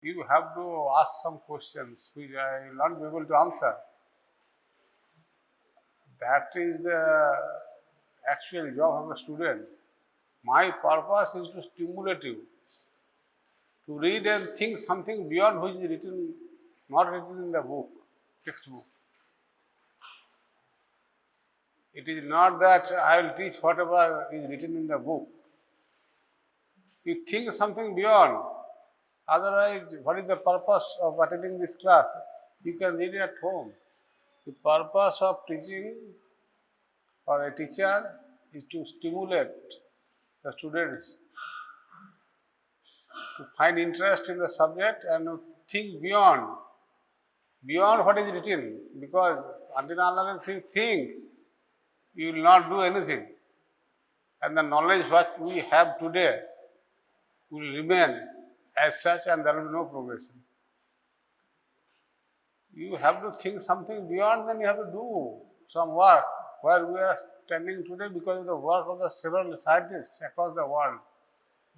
you have to ask some questions which I will not be able to answer. That is the actual job of a student. My purpose is to stimulate you to read and think something beyond which is written, not written in the book, textbook. It is not that I will teach whatever is written in the book. You think something beyond. Otherwise, what is the purpose of attending this class? You can read it at home. The purpose of teaching or a teacher is to stimulate the students to find interest in the subject and to think beyond what is written, because until unless you think, you will not do anything. And the knowledge what we have today will remain as such, and there will be no progression. You have to think something beyond, then you have to do some work where we are standing today because of the work of the several scientists across the world.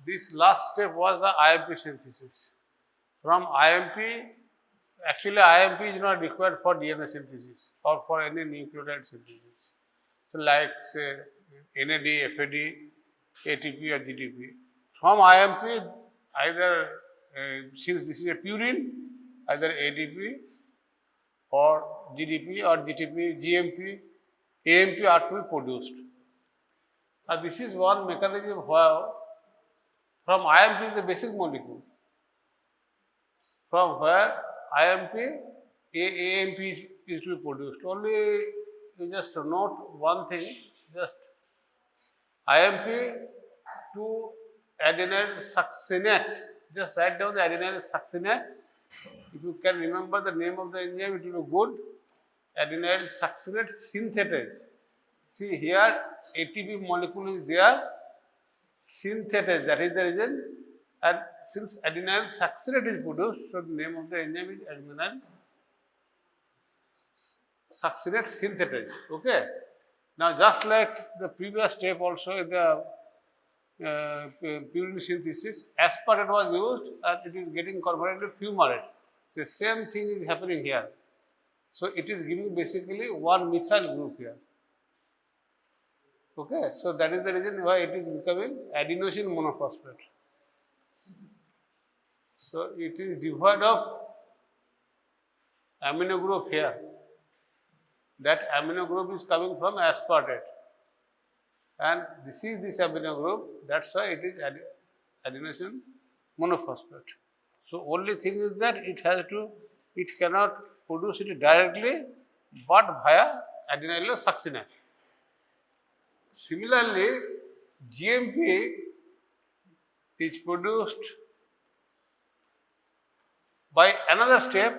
This last step was the IMP synthesis. From IMP, actually IMP is not required for DNA synthesis or for any nucleotide synthesis. So like say NAD, FAD, ATP or GTP. From IMP, either since this is a purine, either ADP or GDP or GTP, GMP, AMP are to be produced. Now this is one mechanism where from IMP is the basic molecule. From where IMP, AMP is to be produced. Only you just note one thing, just IMP to adenyl succinate. Just write down the adenyl succinate. If you can remember the name of the enzyme, it will be good. Adenyl succinate synthetase. See here, ATP molecule is there. Synthetase, that is the reason. And since adenyl succinate is produced, so the name of the enzyme is adenyl succinate synthetase. Okay. Now, just like the previous step also in the purine synthesis, aspartate was used and it is getting converted to fumarate. The same thing is happening here. So, it is giving basically one methyl group here. Okay. So, that is the reason why it is becoming adenosine monophosphate. So, it is devoid of amino group here. That amino group is coming from aspartate. And this is this amino group, that's why it is adenosine monophosphate. So, only thing is that it cannot produce it directly, but via adenyl succinate. Similarly, GMP is produced by another step,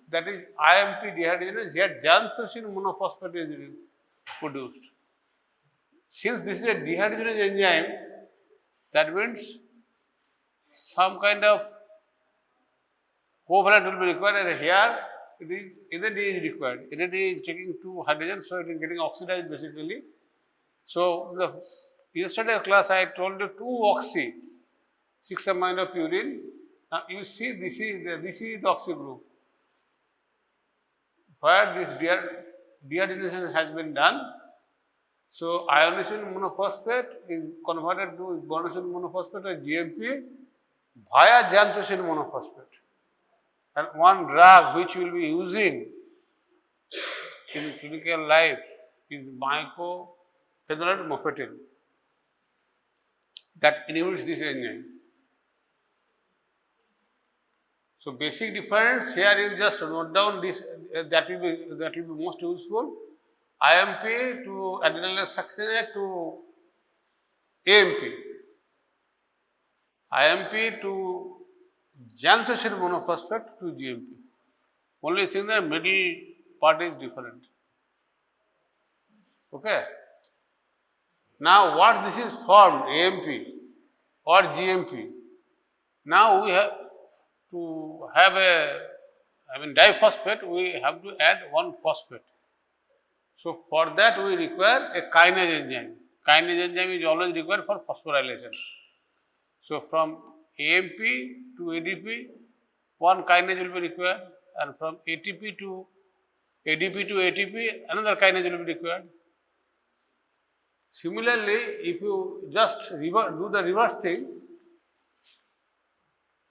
that is IMP dehydrogenase. Here xanthosine monophosphate is produced. Since this is a dehydrogenase enzyme, that means some kind of covalent will be required, and here it is NAD is required. NAD is taking two hydrogens, so it is getting oxidized basically. So, yesterday class I told you 2-oxy, 6-amino purine. Now you see this is the oxy group, where this dehydrogenation has been done. So, ionosine monophosphate is converted to guanosine monophosphate or GMP via xanthosine monophosphate. And one drug which we will be using in clinical life is mycophenolate mofetil, that inhibits this enzyme. So, basic difference here is just note down this, that will be most useful. IMP to adenyl succinate to AMP, IMP to xanthosine monophosphate to GMP. Only thing that middle part is different. Okay. Now, what this is formed, AMP or GMP. Now, we have to have diphosphate, we have to add one phosphate. So, for that we require a kinase enzyme. Kinase enzyme is always required for phosphorylation. So, from AMP to ADP, one kinase will be required, and from ATP to ADP to ATP, another kinase will be required. Similarly, if you just do the reverse thing,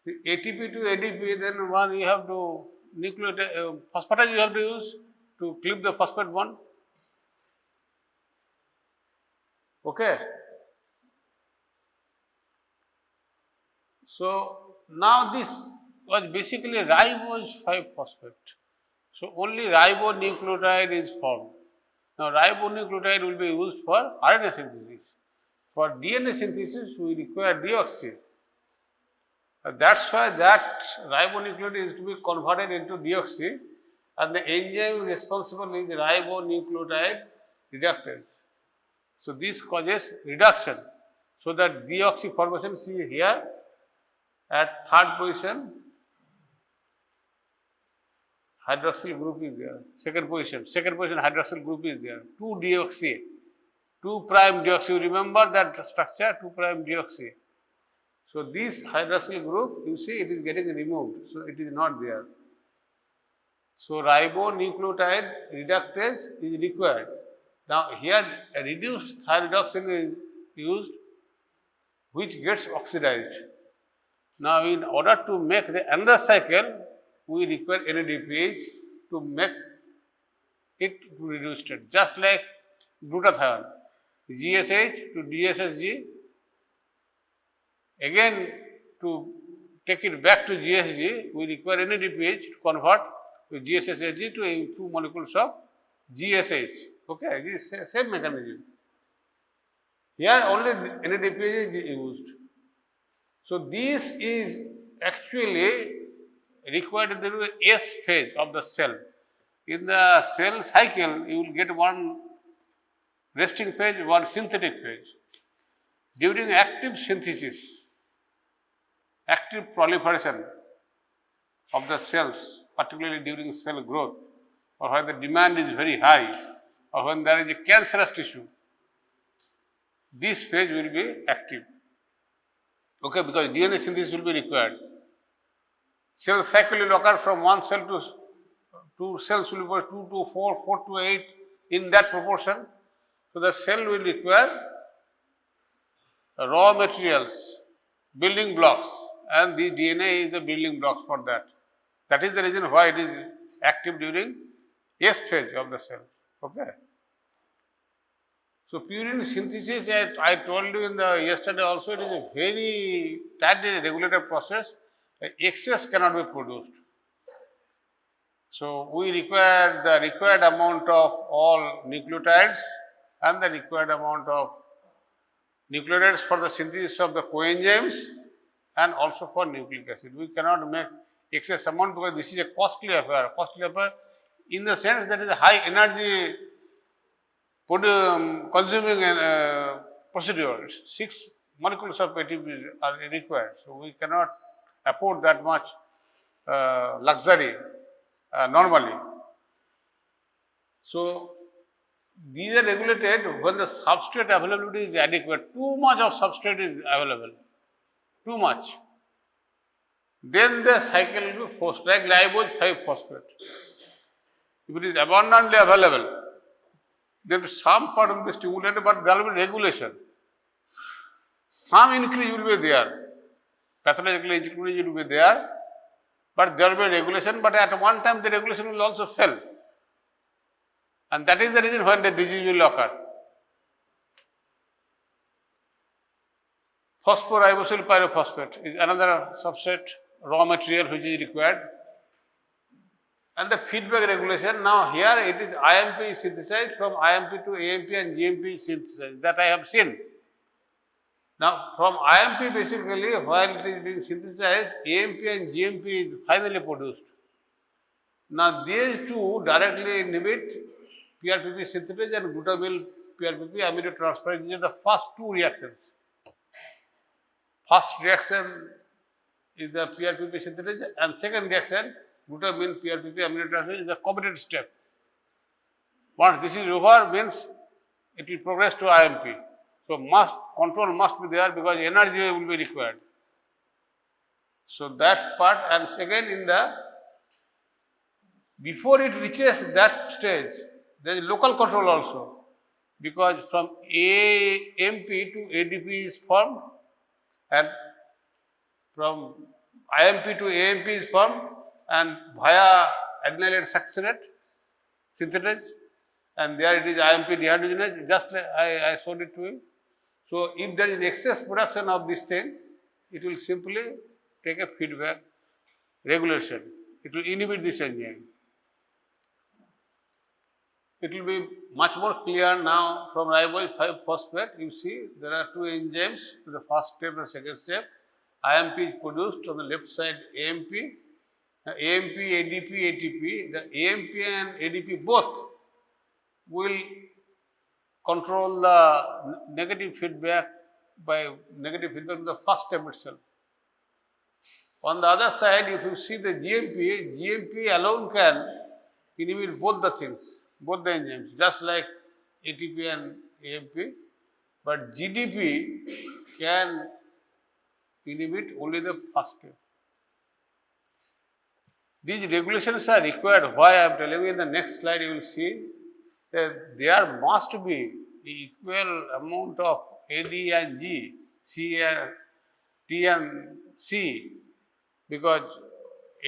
the ATP to ADP, then one you have to nucleotide phosphatase you have to use to clip the phosphate bond. Okay. So now this was basically ribose 5-phosphate. So only ribonucleotide is formed. Now ribonucleotide will be used for RNA synthesis. For DNA synthesis, we require deoxy. That's why that ribonucleotide is to be converted into deoxy, and the enzyme responsible is ribonucleotide reductase. So this causes reduction. So that deoxy formation, see here at third position, hydroxyl group is there. Second position hydroxyl group is there. 2-deoxy, 2'-deoxy. Remember that structure, 2'-deoxy. So this hydroxyl group, you see, it is getting removed. So it is not there. So ribonucleotide reductase is required. Now here a reduced thyroidoxine is used, which gets oxidized. Now in order to make the another cycle, we require NADPH to make it reduced state, just like glutathione, GSH to DSSG. Again, to take it back to GSG, we require NADPH to convert GSSG to 2 molecules of GSH. Okay, this is same mechanism. Here only NADPH is used. So this is actually required in the S phase of the cell. In the cell cycle, you will get one resting phase, one synthetic phase. During active synthesis, active proliferation of the cells, particularly during cell growth, or when the demand is very high, or when there is a cancerous tissue, this phase will be active. Okay, because DNA synthesis will be required. Cell cycle will occur from one cell to two cells will be 2 to 4, 4 to 8 in that proportion. So the cell will require raw materials, building blocks, and the DNA is the building blocks for that. That is the reason why it is active during S phase of the cell. Okay. So purine synthesis, I told you in the yesterday also, it is a very tightly regulated process. Excess cannot be produced. So we require the required amount of all nucleotides and the required amount of nucleotides for the synthesis of the coenzymes and also for nucleic acid. We cannot make excess amount because this is a costly affair. Costly affair in the sense that is a high energy consuming procedure. 6 molecules of ATP are required. So we cannot afford that much luxury normally. So these are regulated when the substrate availability is adequate. Too much of substrate is available. Too much. Then the cycle will be forced, like ribose 5-phosphate. If it is abundantly available, then some part will be stimulated, but there will be regulation. Some increase will be there. Pathological increase will be there, but there will be regulation, but at one time the regulation will also fail. And that is the reason when the disease will occur. Phosphoribosyl pyrophosphate is another substrate, raw material which is required. And the feedback regulation, now here it is IMP synthesized, from IMP to AMP and GMP synthesized, that I have seen. Now from IMP basically, while it is being synthesized, AMP and GMP is finally produced. Now these two directly inhibit PRPP synthetase and glutamyl PRPP aminotransferase. These are the first two reactions. First reaction is the PRPP synthetase, and second reaction, glutamine PRPP aminotransferase, is the combinated step. Once this is over, means it will progress to IMP. So control must be there because energy will be required. So that part, and second in the, before it reaches that stage, there is local control also, because from AMP to ADP is formed, and from IMP to AMP is formed, and via adenylate succinate synthetase, and there it is IMP dehydrogenase, just like I showed it to you. So if there is excess production of this thing, it will simply take a feedback regulation. It will inhibit this enzyme. It will be much more clear now from ribose 5-phosphate. You see, there are two enzymes, the first step and second step. IMP is produced on the left side, AMP, AMP, ADP, ATP. The AMP and ADP both will control the negative feedback by negative feedback in the first step itself. On the other side, if you see the GMP alone can inhibit both the things, both the enzymes, just like ATP and AMP, but GDP can inhibit only the first step. These regulations are required. Why I am telling you, in the next slide you will see that there must be equal amount of AD and G, C and T and C, because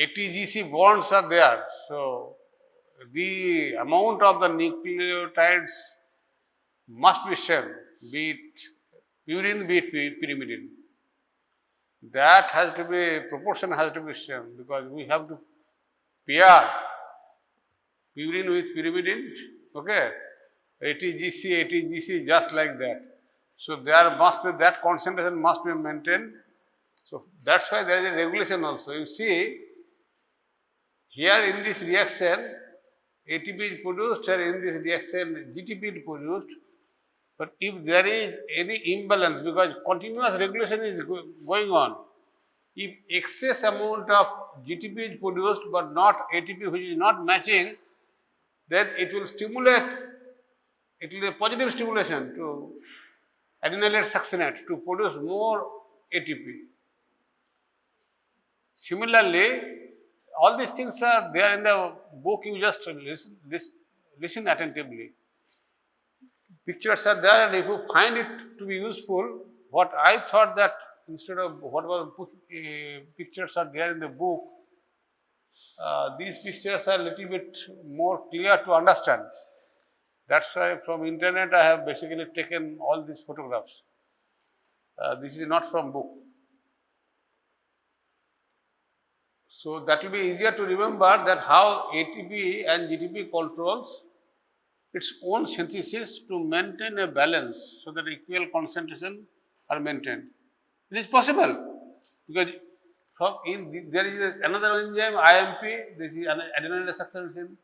ATGC bonds are there. So the amount of the nucleotides must be same, be it purine, be it pyrimidine. That has to be, proportion has to be same, because we have to pair purine with pyrimidine, okay? ATGC, just like that. So there must be, that concentration must be maintained. So that's why there is a regulation also. You see, here in this reaction, ATP is produced, and in this reaction, GTP is produced. But if there is any imbalance, because continuous regulation is going on, if excess amount of GTP is produced but not ATP, which is not matching, then it will stimulate, it will be a positive stimulation to adenylate succinate to produce more ATP. Similarly, all these things are there in the book, you just listen attentively. Pictures are there, and if you find it to be useful, what I thought that instead of whatever pictures are there in the book, these pictures are a little bit more clear to understand. That's why from internet I have basically taken all these photographs. This is not from book. So that will be easier to remember that how ATP and GTP controls its own synthesis to maintain a balance so that equal concentration are maintained. It is possible, because from there is another enzyme IMP, this is adenylate succinate.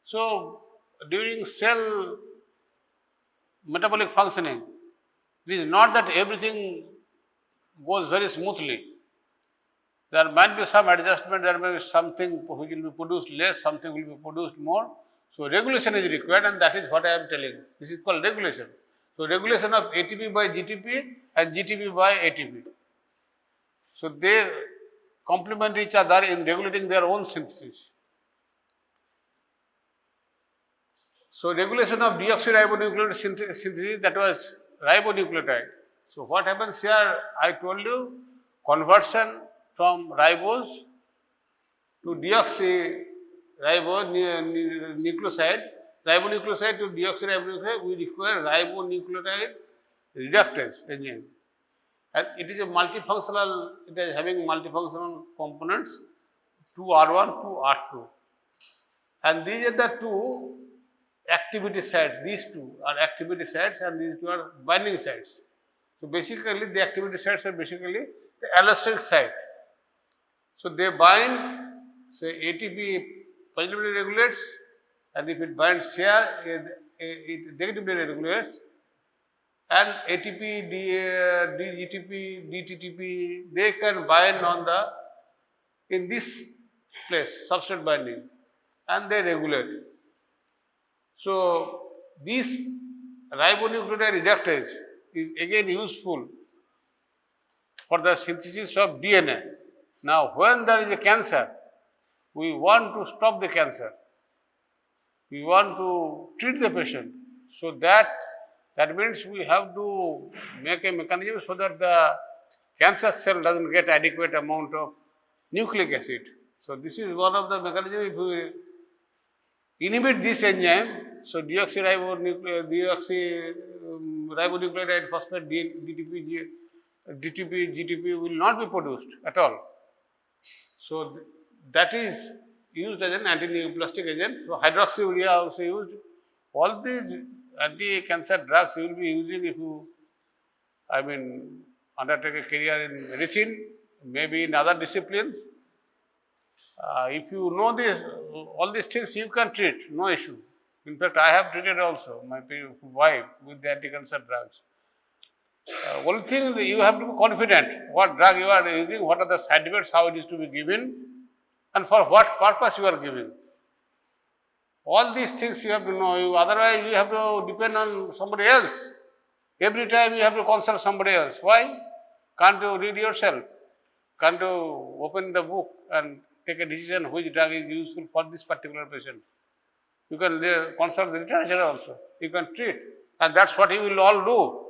So during cell metabolic functioning, it is not that everything goes very smoothly. There might be some adjustment, there may be something which will be produced less, something will be produced more. So regulation is required, and that is what I am telling. This is called regulation. So regulation of ATP by GTP and GTP by ATP. So they complement each other in regulating their own synthesis. So regulation of deoxyribonucleotide synthesis, that was ribonucleotide. So what happens here, I told you, conversion from ribose to deoxyribonucleoside, ribonucleoside to deoxyribonucleoside, we require ribonucleotide reductase enzyme. And it is a multifunctional, it is having multifunctional components, 2R1, 2R2. And these are the two activity sites. These two are activity sites and these two are binding sites. So basically the activity sites are basically the allosteric site. So they bind, say ATP positively regulates, and if it binds here, it negatively regulates, and ATP, DGTP, DTTP, they can bind on the, in this place, substrate binding, and they regulate. So this ribonucleotide reductase is again useful for the synthesis of DNA. Now, when there is a cancer, we want to stop the cancer. We want to treat the patient. So that means we have to make a mechanism so that the cancer cell doesn't get adequate amount of nucleic acid. So this is one of the mechanisms. If we inhibit this enzyme, so deoxyribonucleotide phosphate DTP, GTP will not be produced at all. So that is used as an anti-neoplastic agent. So hydroxyurea also used. All these anti-cancer drugs you will be using if you, undertake a career in medicine, maybe in other disciplines. If you know this, all these things you can treat, no issue. In fact, I have treated also my wife with the anti-cancer drugs. One thing you have to be confident what drug you are using, what are the side effects, how it is to be given, and for what purpose you are giving. All these things you have to know. Otherwise, you have to depend on somebody else. Every time you have to consult somebody else. Why? Can't you read yourself? Can't you open the book and take a decision which drug is useful for this particular patient? You can consult the literature also. You can treat. And that's what you will all do.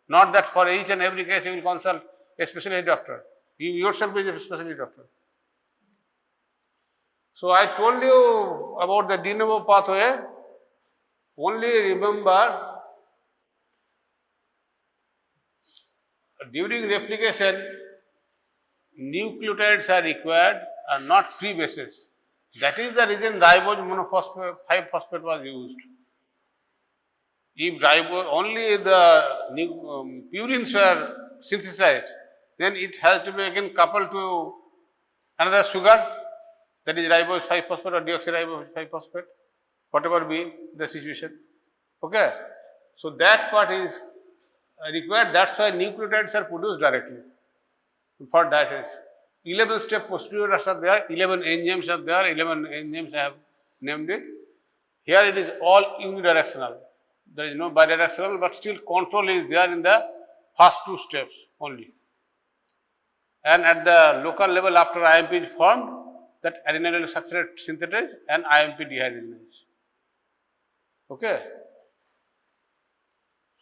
Not that for each and every case you will consult a specialist doctor. You yourself is a specialist doctor. So I told you about the de novo pathway. Only remember, during replication, nucleotides are required and not free bases. That is the reason ribose monophosphate 5-phosphate was used. If only the purines were synthesized, then it has to be again coupled to another sugar, that is ribose 5-phosphate or deoxyribose 5-phosphate, whatever be the situation. Okay. So that part is required. That's why nucleotides are produced directly for diabetes. 11 step procedures are there, 11 enzymes are there, 11 enzymes I have named it. Here it is all unidirectional. There is no bidirectional, but still control is there in the first 2 steps only. And at the local level, after AMP is formed, that adenylyl succinate synthetase and AMP dehydrogenase. Okay.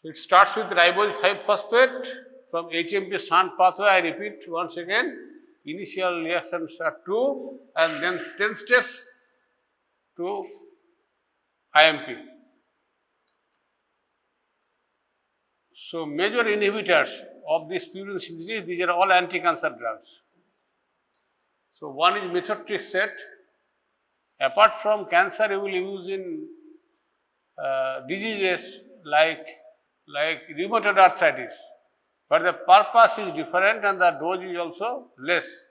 So it starts with ribose 5-phosphate from HMP shunt pathway. I repeat once again, initial reactions are 2 and then 10 steps to AMP. So major inhibitors of this purine synthesis, these are all anti-cancer drugs. So one is Methotrexate. Apart from cancer, you will use in diseases like rheumatoid arthritis, but the purpose is different and the dose is also less.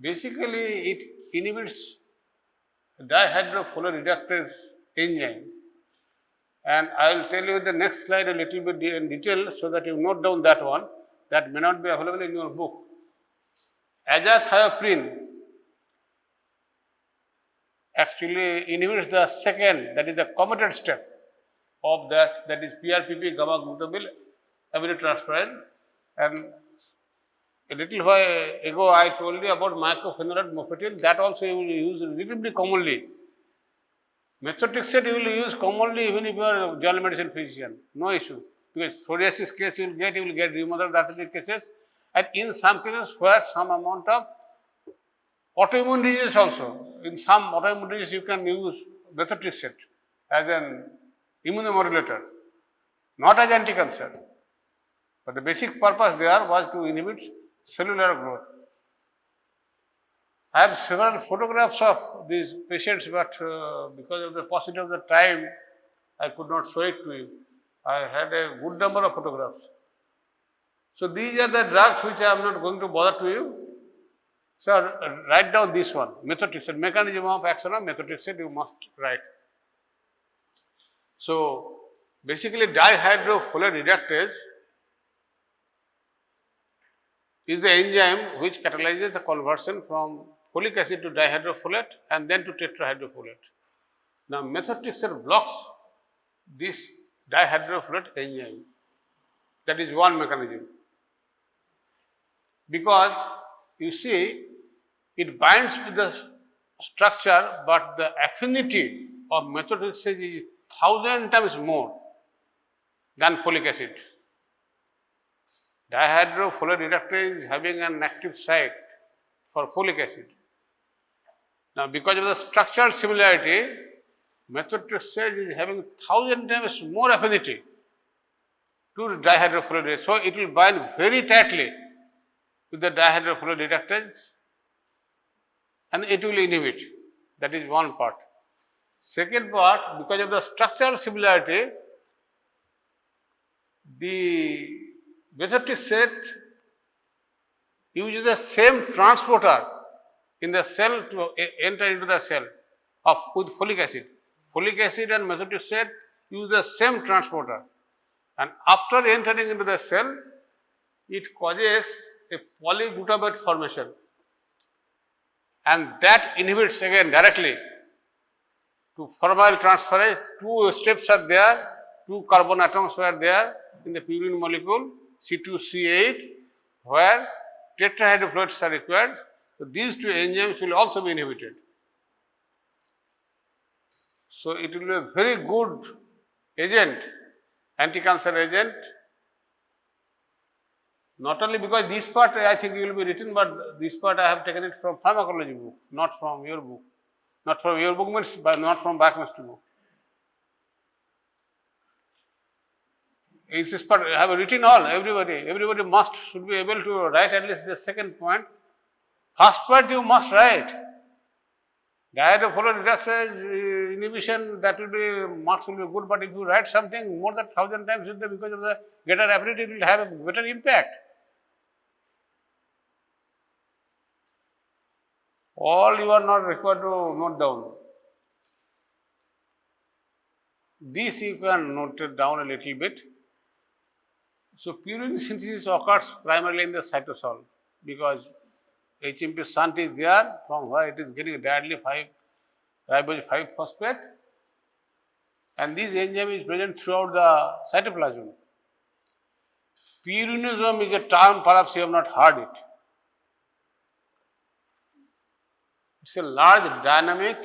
Basically, it inhibits dihydrofolate reductase enzyme, and I will tell you in the next slide a little bit in detail so that you note down that one. That may not be available in your book. Azathioprine actually inhibits the second, that is the committed step of that is PRPP gamma glutamyl aminotransferase. And a little while ago I told you about mycophenolate mofetil, that also you will use relatively commonly. Methotrexate you will use commonly even if you are a general medicine physician, no issue, because psoriasis case you will get rheumatoid arthritis cases, and in some cases where some amount of autoimmune disease also. In some autoimmune disease you can use methotrexate as an immunomodulator, not as anti-cancer. But the basic purpose there was to inhibit cellular growth. I have several photographs of these patients, but because of the paucity of the time, I could not show it to you. I had a good number of photographs. So these are the drugs which I am not going to bother to you. So write down this one, methotrexate, mechanism of action of methotrexate you must write. So basically dihydrofolate reductase is the enzyme which catalyzes the conversion from folic acid to dihydrofolate and then to tetrahydrofolate. Now methotrexate blocks this dihydrofolate enzyme. That is one mechanism. Because you see, it binds with the structure, but the affinity of methotrexate is 1000 times more than folic acid. Dihydrofolate reductase is having an active site for folic acid. Now, because of the structural similarity, methotrexate is having 1000 times more affinity to dihydrofolate. So, it will bind very tightly with the dihydrofolate reductase and it will inhibit. That is one part. Second part, because of the structural similarity, the methotrexate uses the same transporter in the cell to enter into the cell with folic acid. Folic acid and methotrexate use the same transporter, and after entering into the cell, it causes a polyglutamate formation, and that inhibits again directly to formyl transferase. Two steps are there, two carbon atoms were there in the purine molecule C2C8, where tetrahydrofolates are required. So, these two enzymes will also be inhibited. So, it will be a very good agent, anti-cancer agent, not only because this part I think will be written, but this part I have taken it from pharmacology book, not from your book. Not from your book means, but not from biochemistry book. Is this part I have written all, everybody should be able to write at least the second point. First part you must write. Dihydrofolate reductase inhibition, that will be, marks will be good, but if you write something more than 1000 times because of the greater affinity, it will have a better impact. All you are not required to note down. This you can note it down a little bit. So, purine synthesis occurs primarily in the cytosol because HMP shunt is there, from where it is getting directly ribose 5-phosphate, and this enzyme is present throughout the cytoplasm. Purinism is a term, perhaps you have not heard it. It is a large dynamic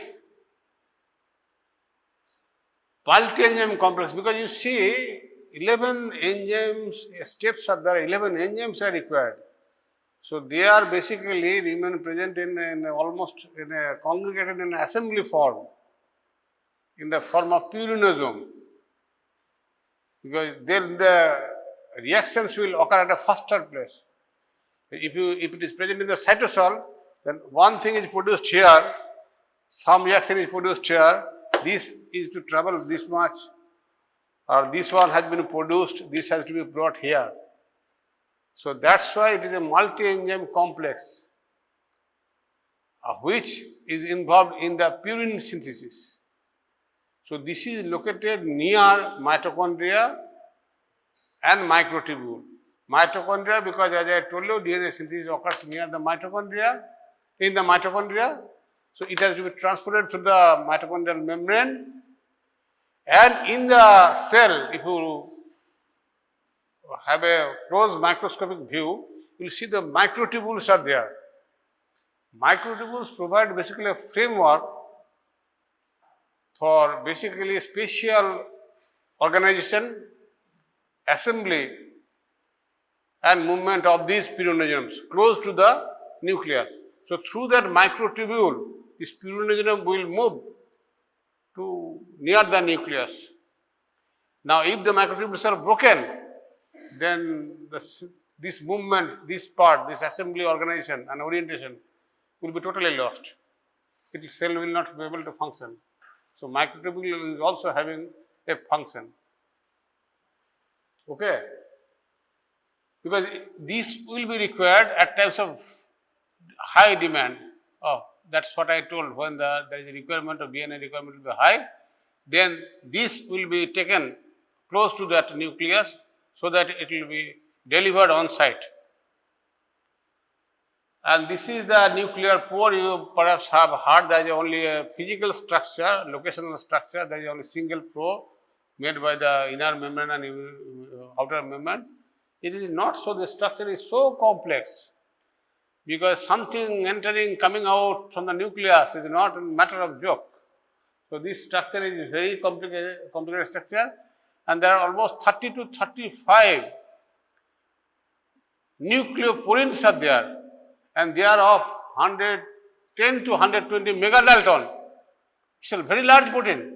multi-enzyme complex, because you see 11 enzymes steps are there, 11 enzymes are required. So, they are basically remain present in almost in a congregated in assembly form, in the form of purinosome, because then the reactions will occur at a faster place. If it is present in the cytosol, then one thing is produced here, some reaction is produced here, this is to travel this much, or this one has been produced, this has to be brought here. So, that is why it is a multi-enzyme complex which is involved in the purine synthesis. So, this is located near mitochondria and microtubule. Mitochondria, because as I told you, DNA synthesis occurs near the mitochondria, in the mitochondria. So, it has to be transported through the mitochondrial membrane, and in the cell, if you have a close microscopic view, you will see the microtubules are there. Microtubules provide basically a framework for basically spatial organization, assembly and movement of these purinogens close to the nucleus. So, through that microtubule, this purinogen will move to near the nucleus. Now, if the microtubules are broken, then this movement, this part, this assembly organization and orientation will be totally lost. The cell will not be able to function. So, microtubule is also having a function. Okay? Because this will be required at times of high demand. That is what I told, when there is a requirement of DNA requirement will be high, then this will be taken close to that nucleus, so that it will be delivered on site. And this is the nuclear pore. You perhaps have heard there is only a physical structure, locational structure, there is only single pore made by the inner membrane and outer membrane. It is not so, the structure is so complex because something entering, coming out from the nucleus is not a matter of joke. So, this structure is very complicated structure, and there are almost 30 to 35 nucleopurines are there, and they are of 110 to 120 megadalton. It's a very large protein,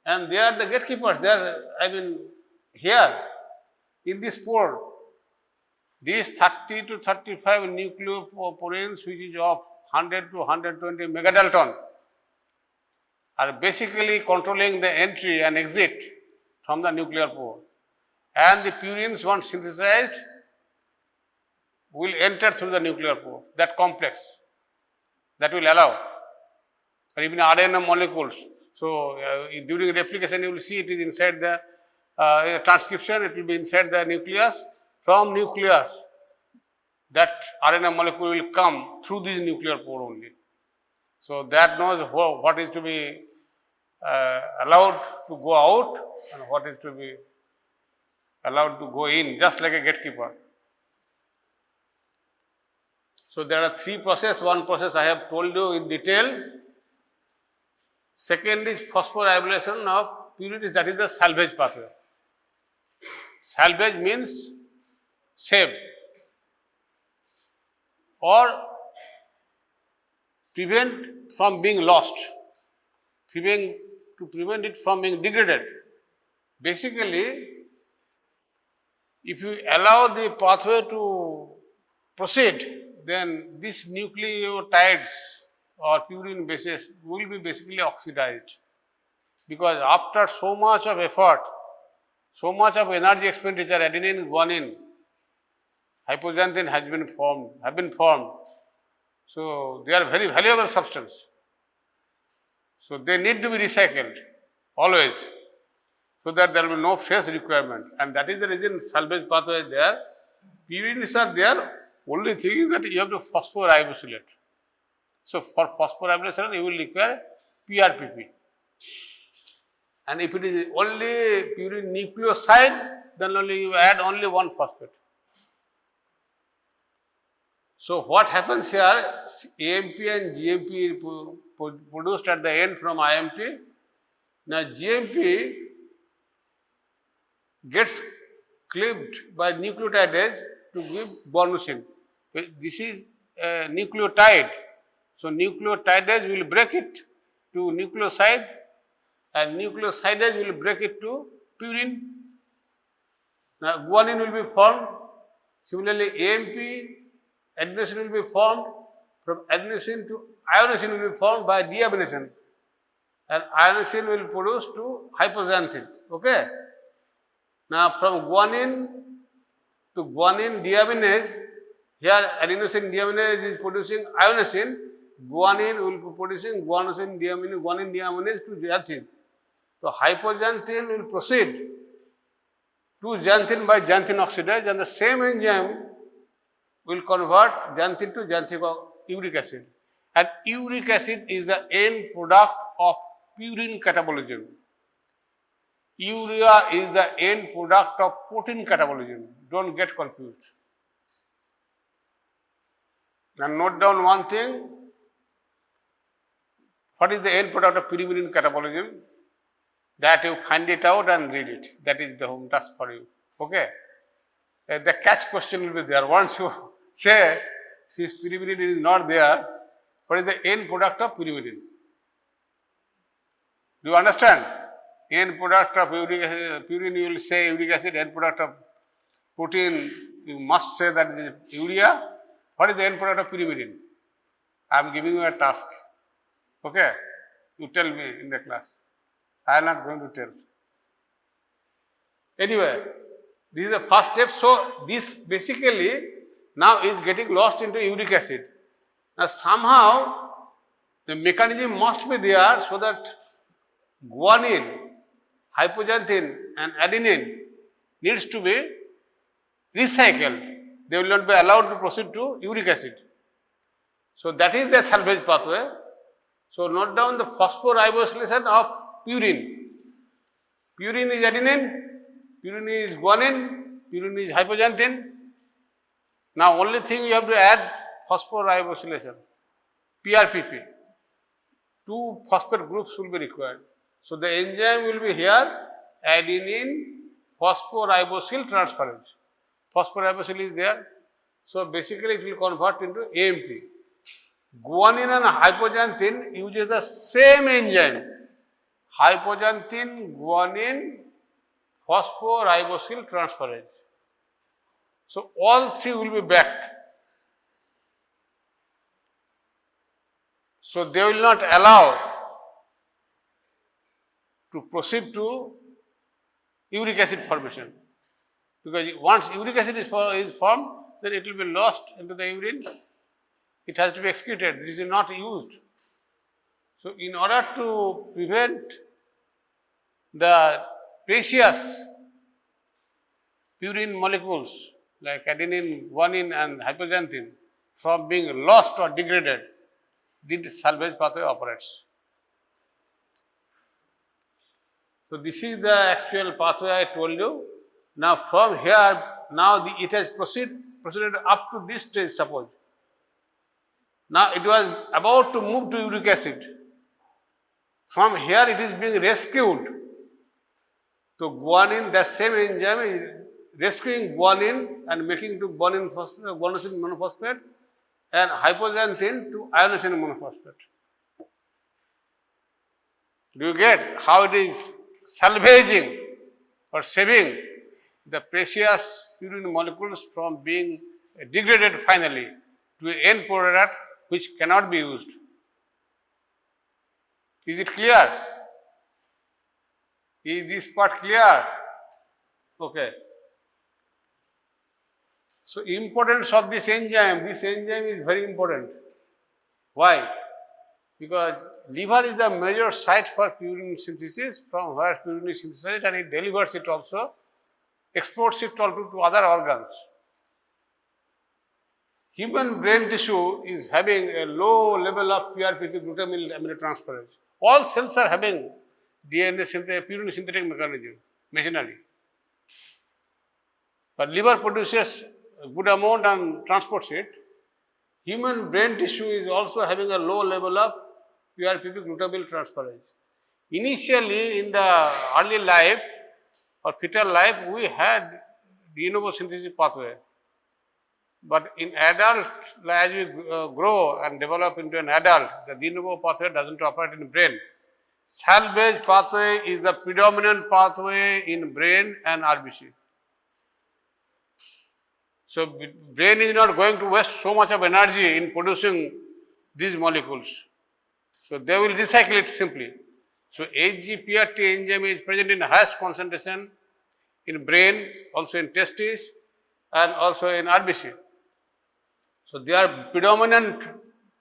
and they are the gatekeepers. They are, here in this pore, these 30 to 35 nucleopurines, which is of 100 to 120 megadalton, are basically controlling the entry and exit from the nuclear pore. And the purines, once synthesized, will enter through the nuclear pore, that complex, that will allow, or even RNA molecules. So, during replication, you will see it is inside the transcription, it will be inside the nucleus. From nucleus, that RNA molecule will come through this nuclear pore only. So, that knows what is to be allowed to go out and what is to be allowed to go in, just like a gatekeeper. So, there are three processes. One process I have told you in detail. Second is phosphorylation of purines, that is the salvage pathway. Salvage means save or prevent from being lost, to prevent it from being degraded. Basically, if you allow the pathway to proceed, then these nucleotides or purine bases will be basically oxidized, because after so much of effort, so much of energy expenditure, adenine, guanine, hypoxanthine have been formed. So, they are very valuable substance. So, they need to be recycled always, so that there will be no fresh requirement, and that is the reason salvage pathway is there. Purines are there, only thing is that you have to phosphoribosylate. So, for phosphoribosylation you will require PRPP, and if it is only purine nucleoside, then only you add only one phosphate. So, what happens here, AMP and GMP produced at the end from IMP. Now, GMP gets cleaved by nucleotide to give guanosine. This is a nucleotide. So, nucleotide will break it to nucleoside, and nucleoside will break it to purine. Now, guanine will be formed. Similarly, AMP, adenosine will be formed. From adenosine to ionosine will be formed by deamination, and ionosine will produce to hypoxanthine. Okay. Now, from guanine to guanine deaminase, here adenosine deaminase is producing ionosine, guanine will be producing guanosine deaminase, guanine deaminase to xanthine. So, hypoxanthine will proceed to xanthine by xanthine oxidase, and the same enzyme will convert xanthine to xanthic uric acid, and uric acid is the end product of purine catabolism. Urea is the end product of protein catabolism. Don't get confused. Now, note down one thing. What is the end product of pyrimidine catabolism? That you find it out and read it. That is the home task for you. Okay. The catch question will be there. Once you say, since pyrimidine is not there, what is the end product of pyrimidine? Do you understand? End product of uric acid, purine you will say uric acid, end product of protein you must say that it is urea. What is the end product of pyrimidine? I am giving you a task. Okay? You tell me in the class. I am not going to tell. Anyway, this is the first step. So, this basically now is getting lost into uric acid. Now, somehow the mechanism must be there so that guanine, hypoxanthine and adenine needs to be recycled. They will not be allowed to proceed to uric acid. So, that is the salvage pathway. So, note down the phosphoribosylation of purine. Purine is adenine, purine is guanine, purine is hypoxanthine. Now, only thing you have to add phosphoribosylation, PRPP. 2 phosphate groups will be required. So, the enzyme will be here adenine phosphoribosyl transferase. Phosphoribosyl is there. So, basically it will convert into AMP. Guanine and hypoxanthine uses the same enzyme, hypoxanthine guanine phosphoribosyl transferase. So, all 3 will be back. So, they will not allow to proceed to uric acid formation, because once uric acid is formed, then it will be lost into the urine. It has to be excreted. This is not used. So, in order to prevent the precious purine molecules like adenine, guanine and hypoxanthine from being lost or degraded, the salvage pathway operates. So, this is the actual pathway I told you. Now, from here, it has proceeded up to this stage, suppose. Now, it was about to move to uric acid. From here, it is being rescued. So, guanine, that same enzyme is rescuing guanine and making to guanosine monophosphate and hypoxanthine to ionosine monophosphate. Do you get how it is salvaging or saving the precious purine molecules from being degraded finally to an end product which cannot be used? Is it clear? Is this part clear? Okay. So, importance of this enzyme is very important. Why? Because liver is the major site for purine synthesis, from where purine is synthesized, and it delivers it also, exports it also to other organs. Human brain tissue is having a low level of PRPP glutamyl aminotransferase. All cells are having purine synthetic mechanism, machinery. But liver produces a good amount and transports it. Human brain tissue is also having a low level of PRPP glutamyl transferase. Initially, in the early life or fetal life, we had de novo synthesis pathway. But in adult, as we grow and develop into an adult, the de novo pathway doesn't operate in brain. Salvage pathway is the predominant pathway in brain and RBC. So, brain is not going to waste so much of energy in producing these molecules. So, they will recycle it simply. So, HGPRT enzyme is present in highest concentration in brain, also in testes and also in RBC. So, they are predominant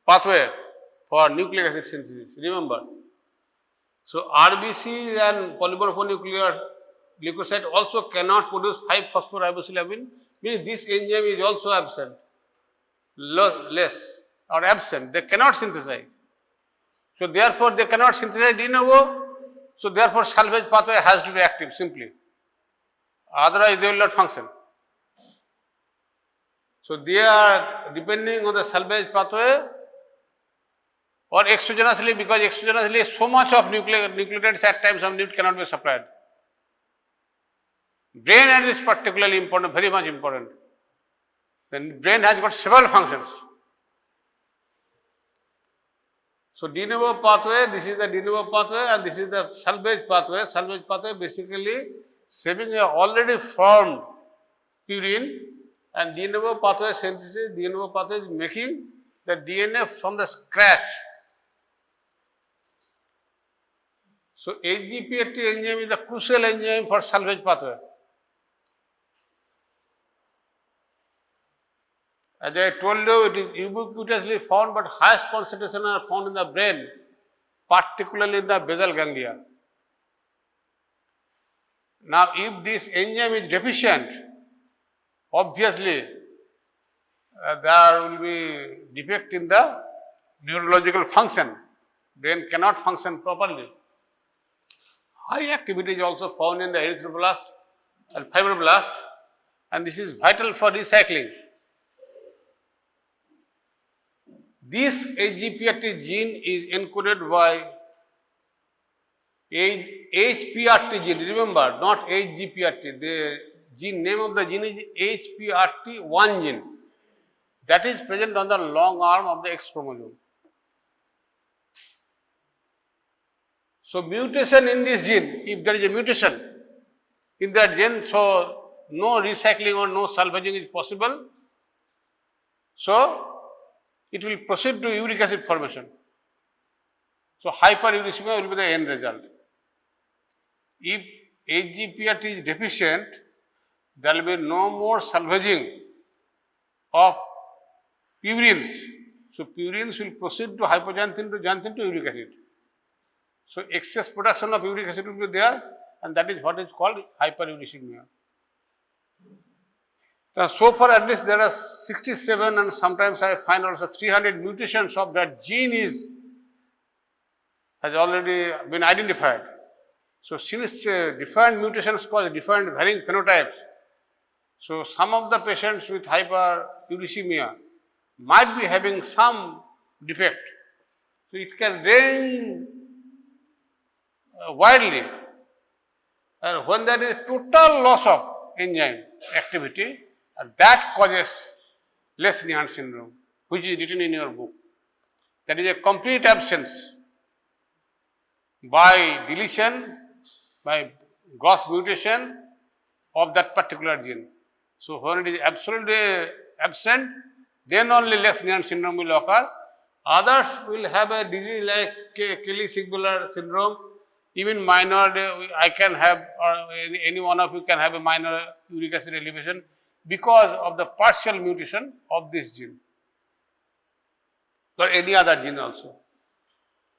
pathway for nucleic acid synthesis, remember. So, RBC and polymorphonuclear leukocyte also cannot produce 5-phosphoribosylamine, means this enzyme is also absent, less or absent, they cannot synthesize. So, therefore, they cannot synthesize de novo, so therefore, salvage pathway has to be active simply, otherwise they will not function. So, they are depending on the salvage pathway or exogenously, because exogenously so much of nucleotides at times of need cannot be supplied. Brain is particularly important, very much important. Then brain has got several functions. So, de novo pathway, this is the de novo pathway and this is the salvage pathway. Salvage pathway basically saving a already formed purine, and de novo pathway synthesis, de novo pathway is making the DNA from the scratch. So, HGPRT enzyme is the crucial enzyme for salvage pathway. As I told you, it is ubiquitously found, but highest concentration are found in the brain, particularly in the basal ganglia. Now, if this enzyme is deficient, obviously there will be defect in the neurological function. Brain cannot function properly. High activity is also found in the erythroblast and fibroblast, and this is vital for recycling. This HGPRT gene is encoded by HPRT gene. Remember, not HGPRT. The gene name of the gene is HPRT1 gene. That is present on the long arm of the X chromosome. So, mutation in this gene, if there is a mutation in that gene, so no recycling or no salvaging is possible. So, it will proceed to uric acid formation. So, hyperuricemia will be the end result. If HGPRT is deficient, there will be no more salvaging of purines. So, purines will proceed to hypoxanthine to xanthine to uric acid. So, excess production of uric acid will be there, and that is what is called hyperuricemia. Now, so far at least there are 67 and sometimes I find also 300 mutations of that gene has already been identified. So, since different mutations cause different varying phenotypes, so some of the patients with hyperuricemia might be having some defect. So, it can range widely, and when there is total loss of enzyme activity, that causes Lesch-Nyhan syndrome, which is written in your book. That is a complete absence by deletion, by gross mutation of that particular gene. So, when it is absolutely absent, then only Lesch-Nyhan syndrome will occur. Others will have a disease like Kelly-Sigmuller syndrome, even minor. I can have, or any one of you can have a minor uric acid elevation because of the partial mutation of this gene or any other gene also.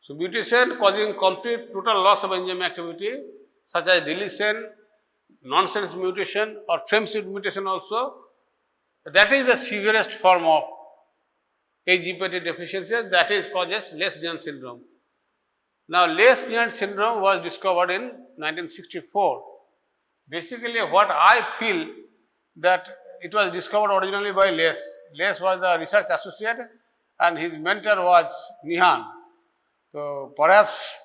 So, mutation causing complete total loss of enzyme activity such as deletion, nonsense mutation or frame shift mutation also, that is the severest form of HGPRT deficiency, that is causes Lesch-Nyhan syndrome. Now, Lesch-Nyhan syndrome was discovered in 1964. Basically, what I feel that it was discovered originally by Lesch. Lesch was the research associate and his mentor was Nyhan. So, perhaps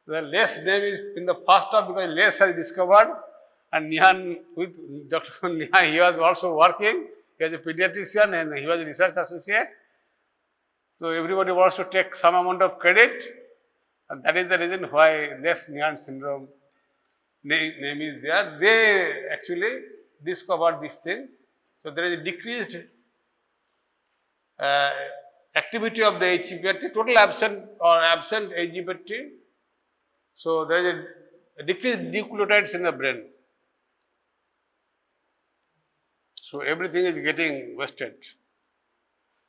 the Lesch name is in the first term because Lesch has discovered, and Nyhan, with Dr. Nyhan, he was also working. He was a pediatrician and he was a research associate. So, everybody wants to take some amount of credit, and that is the reason why Lesch-Nyhan syndrome name is there. They actually discovered this thing. So, there is a decreased activity of the HGPRT, total absent HGPRT. So, there is a decreased nucleotides in the brain. So, everything is getting wasted.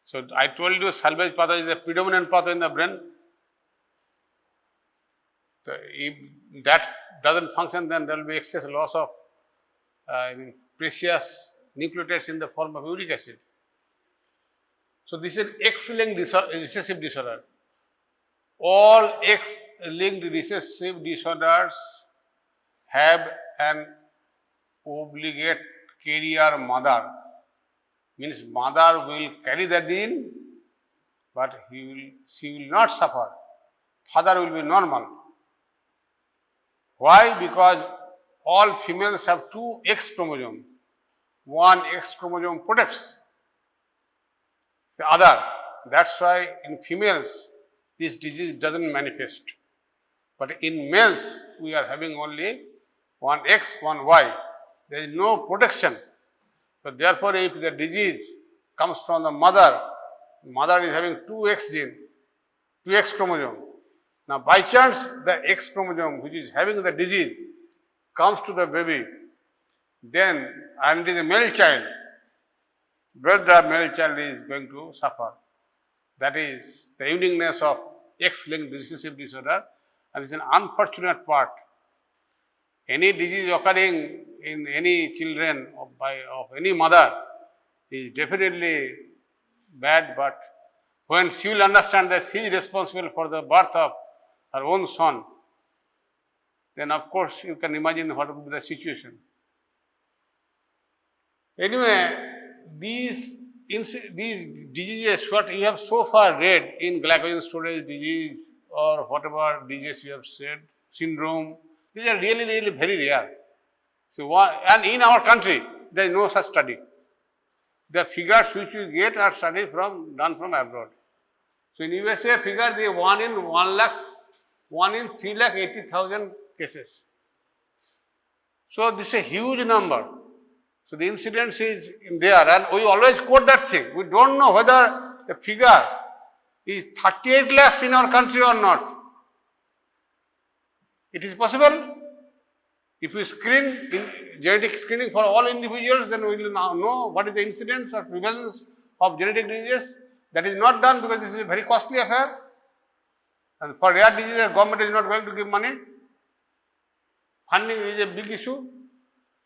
So, I told you salvage pathway is the predominant pathway in the brain. So, if that doesn't function, then there will be excess loss of precious nucleotides in the form of uric acid. So, this is X-linked recessive disorder. All X-linked recessive disorders have an obligate carrier mother. Means mother will carry the gene, but she will not suffer. Father will be normal. Why? Because all females have two X chromosomes. One X chromosome protects the other. That's why in females this disease doesn't manifest. But in males we are having only one X, one Y. There is no protection. So, therefore, if the disease comes from the mother is having two X gene, two X chromosome. Now, by chance the X chromosome which is having the disease comes to the baby, then and it is a male child, but the male child is going to suffer. That is the uniqueness of X-linked recessive disorder, and it is an unfortunate part. Any disease occurring in any children of any mother is definitely bad, but when she will understand that she is responsible for the birth of her own son, then of course you can imagine what would be the situation. Anyway, these these diseases, what you have so far read in glycogen storage disease or whatever disease you have said, syndrome, these are really, really very rare. So, and in our country, there is no such study. The figures which you get are studies done from abroad. So, in USA figure they 1 in 3,80,000 cases. So, this is a huge number. So, the incidence is in there, and we always quote that thing. We don't know whether the figure is 38 lakhs in our country or not. It is possible. If we screen in genetic screening for all individuals, then we will now know what is the incidence or prevalence of genetic diseases. That is not done because this is a very costly affair. And for rare diseases, government is not going to give money. Funding is a big issue.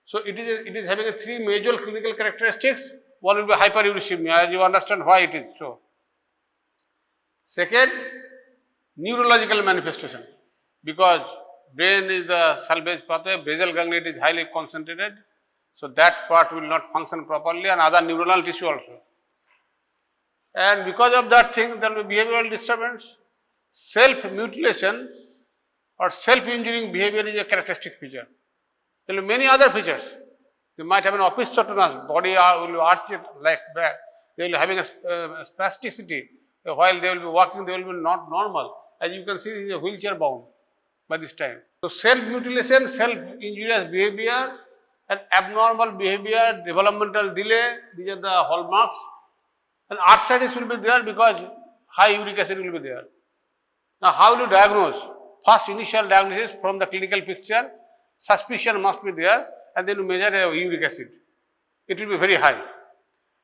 So, it is having 3 major clinical characteristics. One will be hyperuricemia, as you understand why it is so. Second, neurological manifestation, because brain is the salvage pathway, basal ganglia is highly concentrated. So, that part will not function properly, and other neuronal tissue also. And because of that thing, there will be behavioral disturbance. Self-mutilation or self-injuring behavior is a characteristic feature. There will be many other features. They might have an opisthotronous, body will be arched like back. They will be having a spasticity. While they will be walking, they will be not normal. As you can see, he is a wheelchair bound by this time. So, self-mutilation, self-injurious behavior and abnormal behavior, developmental delay, these are the hallmarks. And arthritis will be there because high uric acid will be there. Now, how will you diagnose? First initial diagnosis from the clinical picture, suspicion must be there, and then you measure uric acid. It will be very high.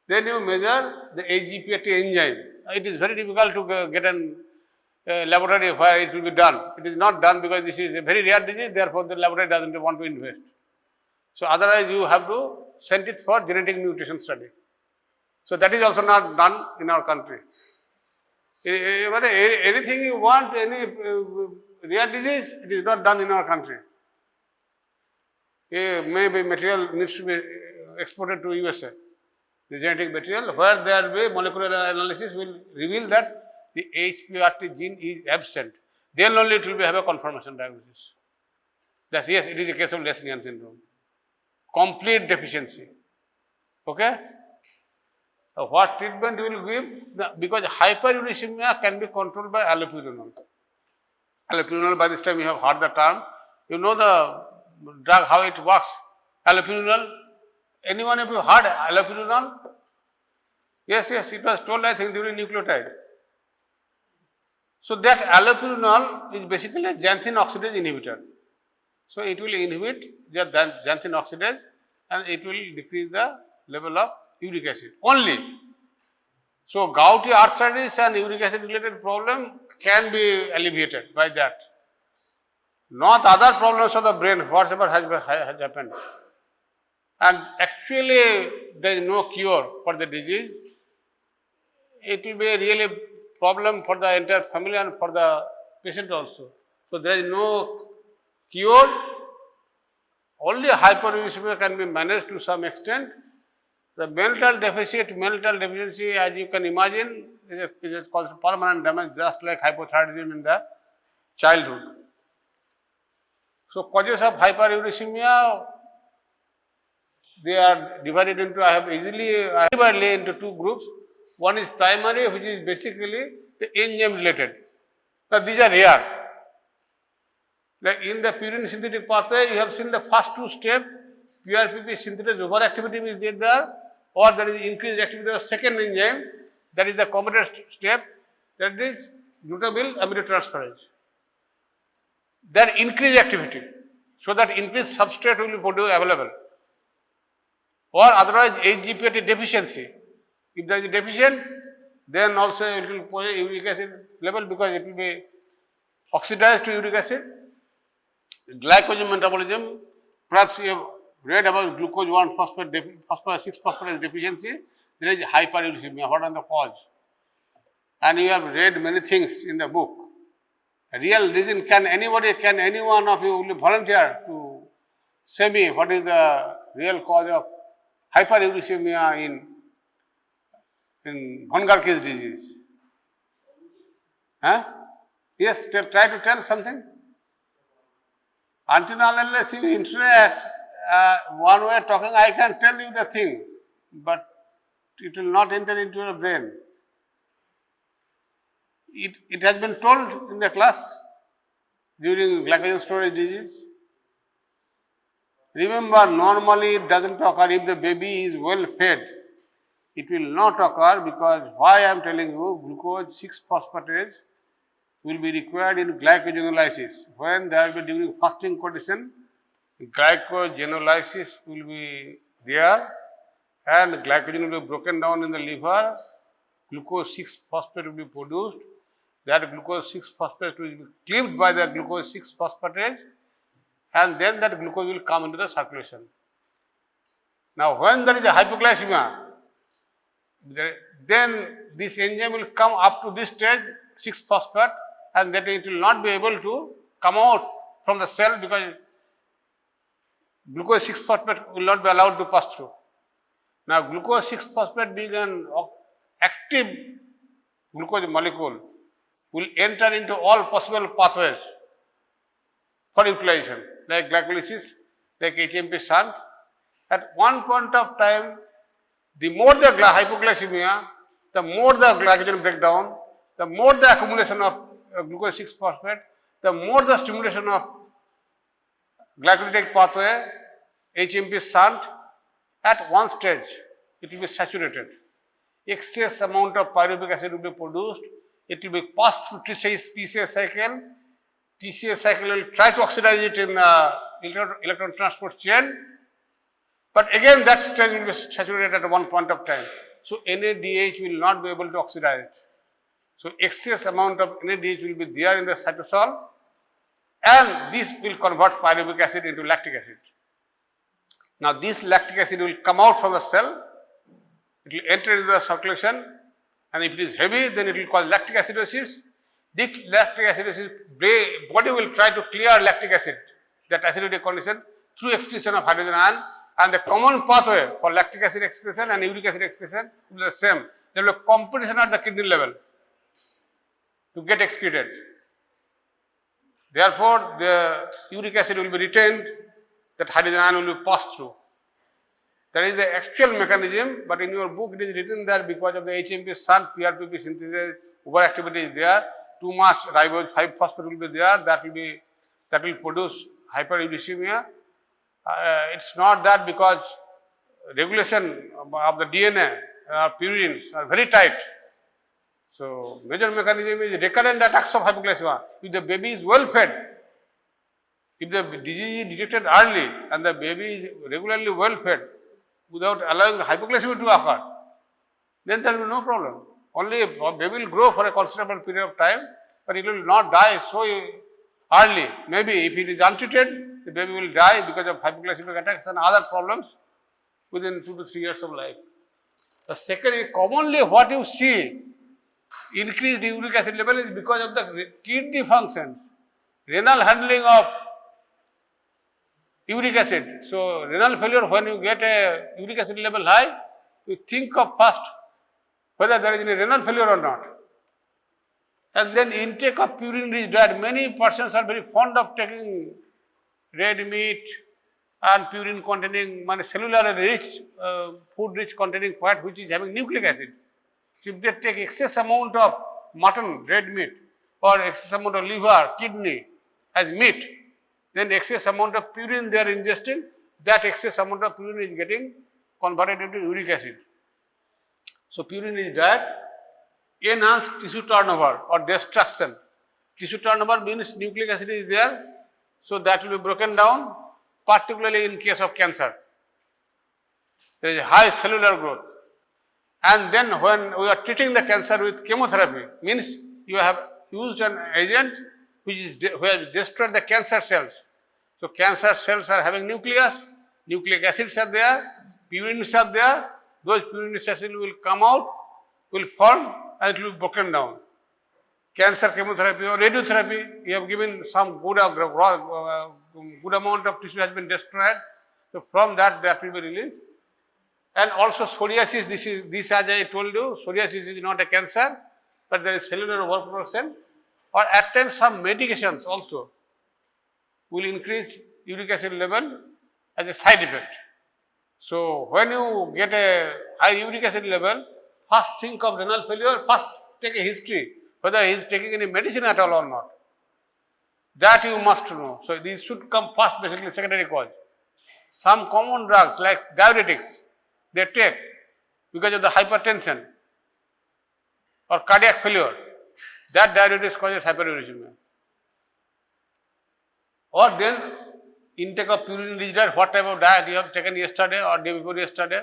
Then you measure the HGPRT enzyme. It is very difficult to get a laboratory where it will be done. It is not done because this is a very rare disease, therefore the laboratory does not want to invest. So, otherwise you have to send it for genetic mutation study. So, that is also not done in our country. Anything you want, any rare disease, it is not done in our country. Maybe material needs to be exported to USA, the genetic material, where there will be molecular analysis will reveal that the HGPRT gene is absent. Then only it will have a confirmation diagnosis. That's yes, it is a case of Lesch-Nyhan syndrome. Complete deficiency. Okay? What treatment you will give? Because hyperuricemia can be controlled by allopurinol. Allopurinol, by this time you have heard the term. You know the drug, how it works. Allopurinol. Anyone of you heard allopurinol? Yes, it was told, I think, during nucleotide. So, that allopurinol is basically a xanthine oxidase inhibitor. So, it will inhibit the xanthine oxidase and it will decrease the level of uric acid only. So, gouty arthritis and uric acid related problem can be alleviated by that. Not other problems of the brain, whatever has happened. And actually, there is no cure for the disease. It will be a really problem for the entire family and for the patient also. So, there is no cure. Only hyperuricemia can be managed to some extent. The mental deficiency, as you can imagine, is called permanent damage, just like hypothyroidism in the childhood. So, causes of hyperuricemia, they are divided into, I have easily into 2 groups. One is primary, which is basically the enzyme related. Now, these are rare. Like in the purine synthetic pathway, you have seen the first 2 steps, PRPP synthetase overactivity is there, or there is increased activity of the second enzyme, that is the commutative step, that is glutaminyl aminotransferase. That increased activity, so that increased substrate will be produced available, or otherwise HGPRT deficiency. If there is a deficient, then also it will pose uric acid level because it will be oxidized to uric acid. Glycogen metabolism, perhaps you have read about glucose 1 6 phosphorus deficiency, there is hyperuricemia. What are the cause? And you have read many things in the book. A real reason, can any one of you will volunteer to say me what is the real cause of hyperuricemia in in von Gurk's disease? Huh? Yes, try to tell something. Until unless you interact, one way of talking, I can tell you the thing, but it will not enter into your brain. It has been told in the class during glycogen storage disease. Remember, normally it doesn't occur if the baby is well fed. It will not occur because why I am telling you, glucose 6-phosphatase will be required in glycogenolysis. When there will be during fasting condition, glycogenolysis will be there and glycogen will be broken down in the liver, glucose 6-phosphate will be produced. That glucose 6-phosphate will be cleaved by the glucose 6-phosphatase and then that glucose will come into the circulation. Now, when there is a hypoglycemia, then this enzyme will come up to this stage 6-phosphate and then it will not be able to come out from the cell because glucose 6-phosphate will not be allowed to pass through. Now, glucose 6-phosphate being an active glucose molecule will enter into all possible pathways for utilization like glycolysis, like HMP shunt. At one point of time, the more the hypoglycemia, the more the glycogen breakdown, the more the accumulation of glucose 6-phosphate, the more the stimulation of glycolytic pathway, HMP shunt, at one stage it will be saturated. Excess amount of pyruvic acid will be produced. It will be passed through TCA cycle. TCA cycle will try to oxidize it in the electron transport chain. But again that stage will be saturated at one point of time. So NADH will not be able to oxidize it. So excess amount of NADH will be there in the cytosol and this will convert pyruvic acid into lactic acid. Now this lactic acid will come out from the cell, it will enter into the circulation and if it is heavy then it will cause lactic acidosis. This lactic acidosis, body will try to clear lactic acid, that acidic condition through excretion of hydrogen ion and the common pathway for lactic acid excretion and uric acid excretion will be the same. There will be competition at the kidney level to get excreted. Therefore, the uric acid will be retained, that hydrogen ion will be passed through. That is the actual mechanism, but in your book it is written that because of the HMP shunt PRPP synthesis overactivity is there, too much ribose 5-phosphate will be there, that will produce hyperuricemia. It's not that because regulation of the DNA purines are very tight. So, major mechanism is recurrent attacks of hypoglycemia. If the baby is well fed, if the disease is detected early and the baby is regularly well fed without allowing hypoglycemia to occur, then there will be no problem. Only a baby will grow for a considerable period of time, but it will not die so early. Maybe if it is untreated, the baby will die because of hypoglycemic attacks and other problems within 2 to 3 years of life. The second is commonly what you see increased uric acid level is because of the kidney functions, renal handling of uric acid. So, renal failure, when you get a uric acid level high, you think of first whether there is any renal failure or not. And then intake of purine rich diet. Many persons are very fond of taking red meat and purine containing cellular rich food rich containing fat which is having nucleic acid. So, if they take excess amount of mutton, red meat or excess amount of liver, kidney as meat, then excess amount of purine they are ingesting, that excess amount of purine is getting converted into uric acid. So, purine rich diet, enhanced tissue turnover or destruction. Tissue turnover means nucleic acid is there, so that will be broken down, particularly in case of cancer. There is high cellular growth. And then when we are treating the cancer with chemotherapy, means you have used an agent which has destroyed the cancer cells. So, cancer cells are having nucleus, nucleic acids are there, purines are there, those purine acids will come out, will form and it will be broken down. Cancer chemotherapy or radiotherapy, you have given some good amount of tissue has been destroyed. So, from that will be released. And also psoriasis, this as I told you, psoriasis is not a cancer, but there is cellular overproduction, or at times some medications also will increase uric acid level as a side effect. So, when you get a high uric acid level, first think of renal failure, first take a history, whether he is taking any medicine at all or not. That you must know. So, these should come first, basically secondary cause. Some common drugs like diuretics, they take because of the hypertension or cardiac failure. That diuretics causes hyperuricemia. Or then intake of purine rich diet, what type of diet you have taken yesterday or day before yesterday.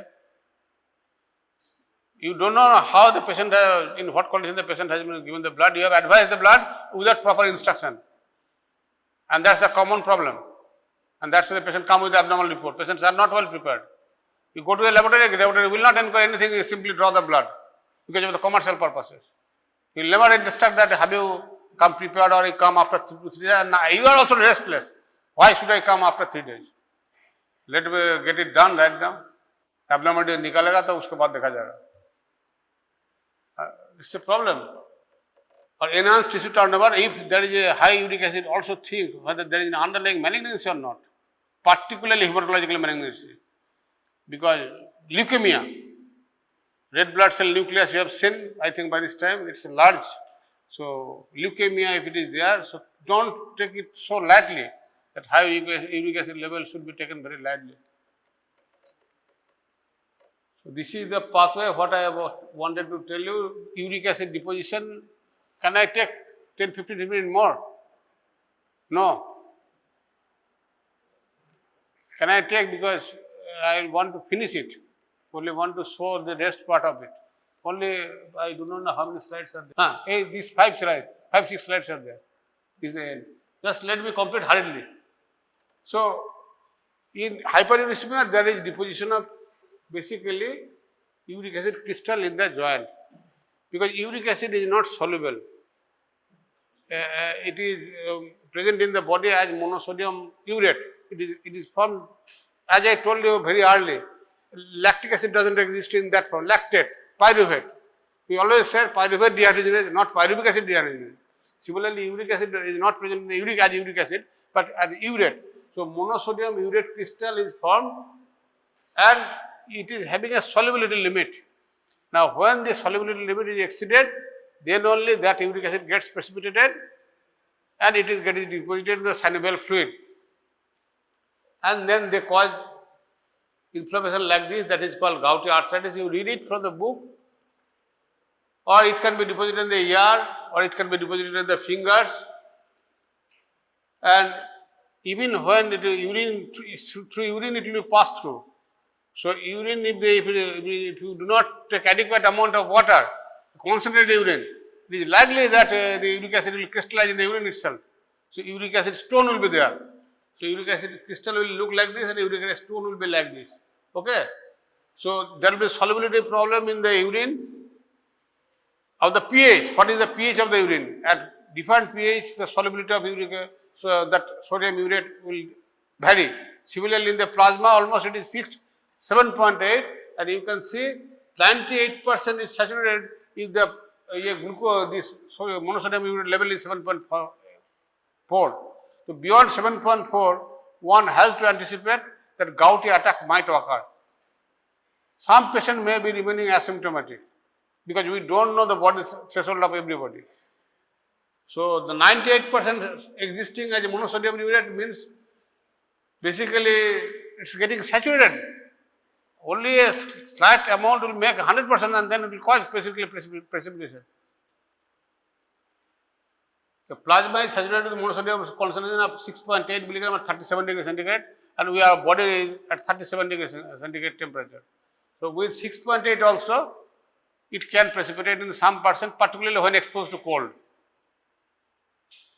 You don't know how the patient, in what condition the patient has been given the blood. You have advised the blood without proper instruction. And that's the common problem. And that's why the patient come with the abnormal report. Patients are not well prepared. You go to a laboratory, the laboratory will not encourage anything, you simply draw the blood because of the commercial purposes. You will never instruct that have you come prepared or you come after 2 to 3 days. And you are also restless. Why should I come after 3 days? Let me get it done right now. Abnormality निकालेगा तो उसके बाद देखा जाएगा. It's a problem. Or enhanced tissue turnover, if there is a high uric acid, also think whether there is an underlying malignancy or not, particularly hematological malignancy. Because leukemia, red blood cell nucleus you have seen, I think by this time it's large. So, leukemia if it is there, so don't take it so lightly, that high uric acid level should be taken very lightly. So, this is the pathway what I wanted to tell you. Uric acid deposition, can I take 10-15 minutes more? No. Can I take, because I want to finish it, only want to show the rest part of it. Only I do not know how many slides are there. Hey, these 5, 6 slides are there. This is the end. Just let me complete hurriedly. So, in hyperuricemia there is deposition of basically uric acid crystal in the joint, because uric acid is not soluble. It is present in the body as monosodium urate. It is formed, as I told you very early, lactic acid does not exist in that form. Lactate, pyruvate. We always say pyruvate dehydrogenase, not pyruvic acid dehydrogenase. Similarly, uric acid is not present in the uric acid, but as urate. So, monosodium urate crystal is formed and it is having a solubility limit. Now, when the solubility limit is exceeded, then only that uric acid gets precipitated and it is getting deposited in the synovial fluid. And then they cause inflammation like this, that is called gouty arthritis. You read it from the book, or it can be deposited in the ear, or it can be deposited in the fingers. And even when it is urine, through urine it will pass through. So, urine, if you do not take adequate amount of water, concentrated urine, it is likely that the uric acid will crystallize in the urine itself. So, uric acid stone will be there. So, uric acid crystal will look like this and uric acid stone will be like this. Okay. So, there will be solubility problem in the urine of the pH. What is the pH of the urine? At different pH, the solubility of uric acid, so that sodium urate will vary. Similarly, in the plasma, almost it is fixed 7.8, and you can see 98% is saturated if the glucose, this monosodium urate level is 7.4. So, beyond 7.4, one has to anticipate that gouty attack might occur. Some patient may be remaining asymptomatic because we don't know the body threshold of everybody. So, the 98% existing as a monosodium urate means basically it's getting saturated. Only a slight amount will make 100% and then it will cause basically precipitation. The plasma is saturated with monosodium concentration of 6.8 milligram at 37 degrees centigrade, and our body is at 37 degrees centigrade temperature. So, with 6.8 also, it can precipitate in some person, particularly when exposed to cold.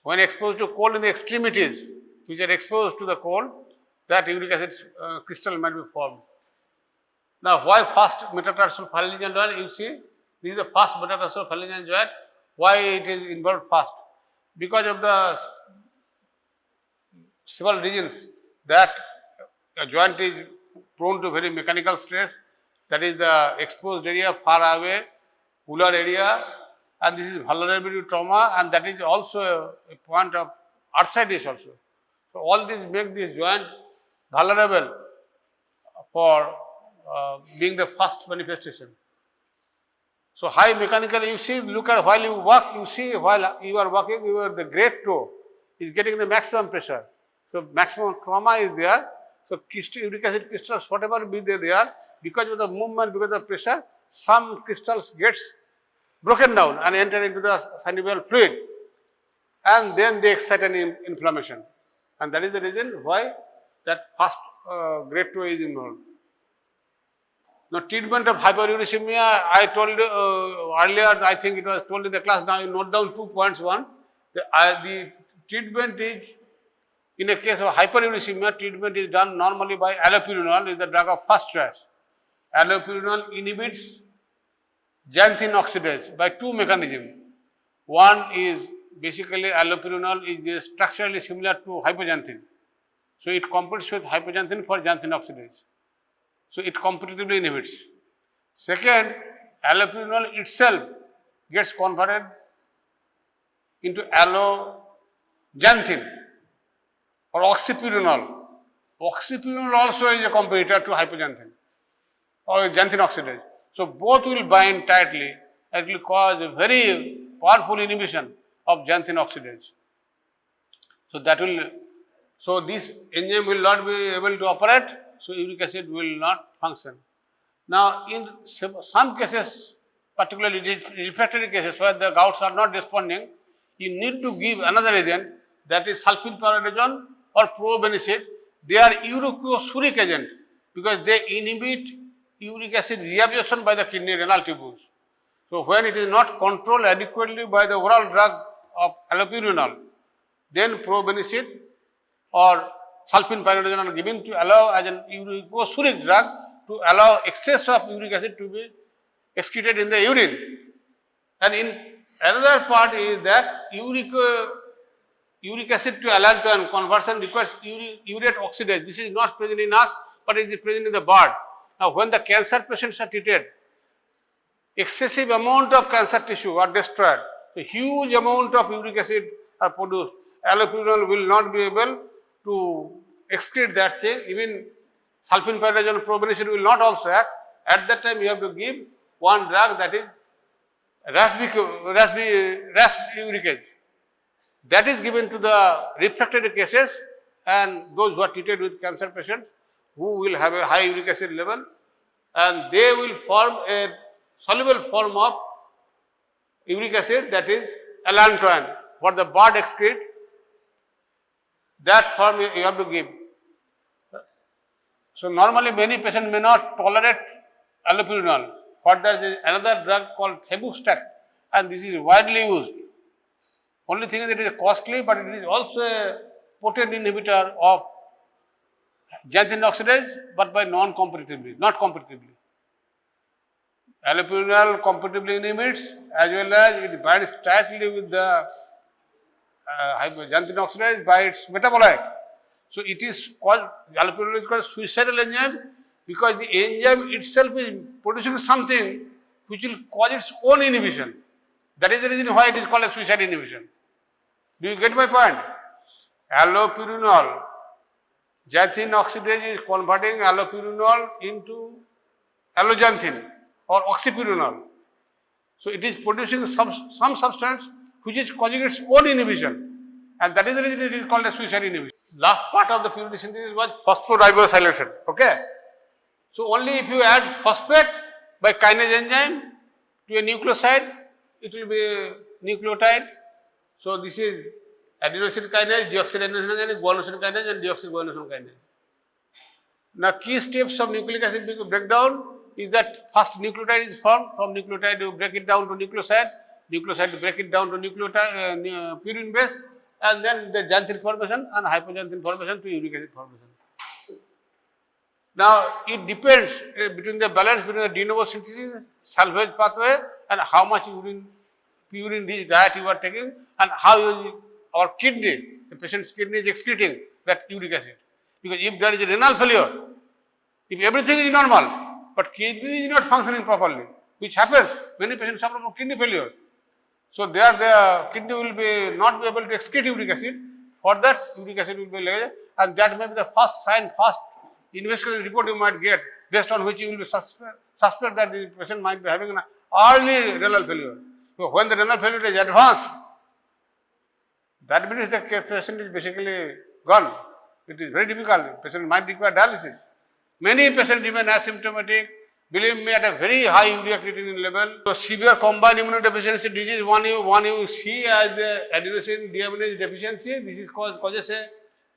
When exposed to cold in the extremities, which are exposed to the cold, that uric acid crystal might be formed. Now, why fast metatarsal phalangeal joint? You see, this is the fast metatarsal phalangeal joint. Why it is involved fast? Because of the several reasons that a joint is prone to very mechanical stress, that is the exposed area far away, cooler area, and this is vulnerable to trauma, and that is also a point of arthritis also. So, all these make this joint vulnerable for being the first manifestation. So, high mechanical, you see, look at while you walk, you see while you are walking, the great toe is getting the maximum pressure. So, maximum trauma is there. So, uric acid crystals, whatever be there, because of the movement, because of the pressure, some crystals gets broken down and enter into the synovial fluid, and then they excite an inflammation, and that is the reason why that first grade 2 is involved. Now, treatment of hyperuricemia, I told earlier, I think it was told in the class, now you note down 2 points. One, the treatment is, in a case of hyperuricemia, treatment is done normally by allopurinol, is the drug of first choice. Allopurinol inhibits xanthine oxidase by 2 mechanisms. One is basically allopurinol is structurally similar to hypoxanthine. So, it competes with hypoxanthine for xanthine oxidase. So, it competitively inhibits. Second, allopurinol itself gets converted into alloxanthine or oxypurinol. Oxypurinol also is a competitor to hypoxanthine or xanthine oxidase. So, both will bind tightly and it will cause a very powerful inhibition of xanthine oxidase. So, that will, so this enzyme will not be able to operate, so uric acid will not function. Now, in some cases, particularly refractory cases where the gouts are not responding, you need to give another agent, that is sulfylpyridazole or probenecid. They are uricosuric agent because they inhibit uric acid reabsorption by the kidney renal tubules. So, when it is not controlled adequately by the oral drug of allopurinol, then probenecid or sulfylpyridazole are given to allow as an uricosuric drug to allow excess of uric acid to be excreted in the urine. And in another part is that uric acid to allantoin conversion requires urate oxidase. This is not present in us, but it is present in the bird. Now, when the cancer patients are treated, excessive amount of cancer tissue are destroyed. A huge amount of uric acid are produced. Allopurinol will not be able to excrete that thing. Even sulfylpyridazole and probenecid will not also act. At that time, you have to give one drug, that is uricase. That is given to the refractory cases and those who are treated with cancer patients who will have a high uric acid level, and they will form a soluble form of uric acid, that is allantoin. For the bird excrete, that form you have to give. So, normally many patients may not tolerate allopurinol. Further, there is another drug called febuxostat, and this is widely used. Only thing is it is costly, but it is also a potent inhibitor of xanthine oxidase, but by not competitively. Allopurinol competitively inhibits, as well as it binds tightly with the xanthine oxidase by its metabolite. So, it is called, allopurinol is called suicidal enzyme because the enzyme itself is producing something which will cause its own inhibition. That is the reason why it is called a suicide inhibition. Do you get my point? Allopurinol, xanthine oxidase is converting allopurinol into alloxanthine or oxypurinol. So, it is producing some substance which is causing its own inhibition, and that is the reason it is called a suicide inhibition. Last part of the purine synthesis was phosphorybosilation. Okay. So, only if you add phosphate by kinase enzyme to a nucleoside, it will be a nucleotide. So, this is adenosine kinase, deoxyribonucleic kinase, guanosine kinase, and deoxyguanosine kinase. Now, key steps of nucleic acid breakdown is that first nucleotide is formed. From nucleotide you break it down to nucleoside to break it down to nucleotide purine base, and then the xanthine formation and hypoxanthine formation to uric acid formation. Now, it depends between the balance between the de novo synthesis, salvage pathway, and how much purine rich diet you are taking, and how our kidney, the patient's kidney is excreting that uric acid. Because if there is a renal failure, if everything is normal, but but kidney is not functioning properly, which happens. Many patients suffer from kidney failure. So there the kidney will be not be able to excrete uric acid. For that, uric acid will be laid, and that may be the first sign, first investigation report you might get, based on which you will be suspect that the patient might be having an early renal failure. So when the renal failure is advanced, that means the patient is basically gone. It is very difficult. The patient might require dialysis. Many patients remain asymptomatic, believe me, at a very high urea creatinine level. So severe combined immunodeficiency disease, one you see as the adenosine deaminase deficiency. This is causes a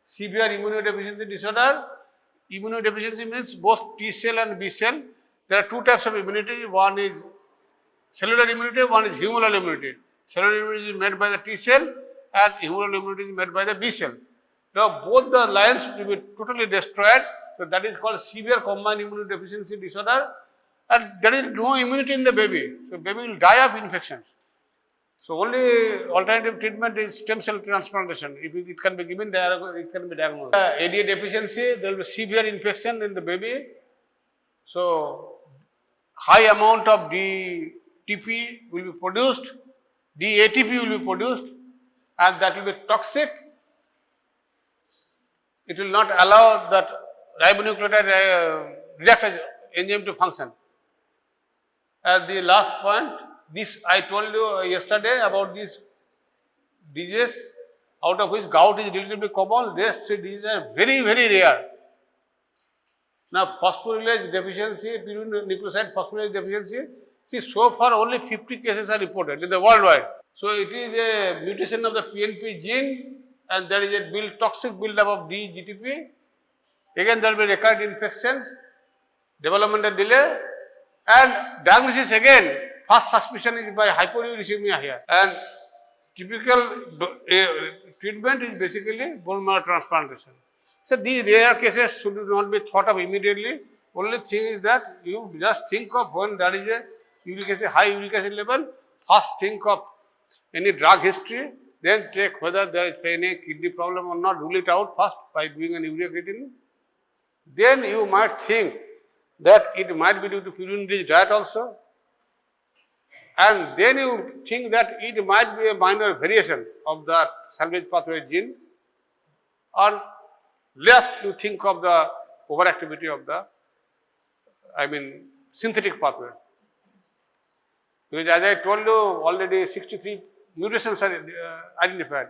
severe immunodeficiency disorder. Immunodeficiency means both T cell and B cell. There are two types of immunity. One is cellular immunity, one is humoral immunity. Cellular immunity is made by the T cell and humoral immunity is made by the B cell. Now both the lines will be totally destroyed. So that is called severe combined immunodeficiency disorder, and there is no immunity in the baby. So baby will die of infections. So only alternative treatment is stem cell transplantation. If it can be given, it can be diagnosed. ADA deficiency, there will be severe infection in the baby. So high amount of DTP will be produced, DATP will be produced, and that will be toxic. It will not allow that ribonucleotide reductase enzyme to function. At the last point, this I told you yesterday about these diseases, out of which gout is relatively common. Rest three diseases are very, very rare. Now, phosphorylase deficiency, purine nucleoside phosphorylase deficiency, see, so far only 50 cases are reported in the worldwide. So it is a mutation of the PNP gene, and there is a toxic buildup of DGTP. Again, there will be recurrent infections, developmental delay, and diagnosis again. First suspicion is by hyperuricemia here, and typical treatment is basically bone marrow transplantation. So these rare cases should not be thought of immediately. Only thing is that you just think of when there is a high uric acid level, first think of any drug history, then check whether there is any kidney problem or not, rule it out first by doing an urea creatinine. Then you might think that it might be due to purine-rich diet also, and then you think that it might be a minor variation of the salvage pathway gene, or lest you think of the overactivity of the, synthetic pathway. Because as I told you, already 63 mutations are identified.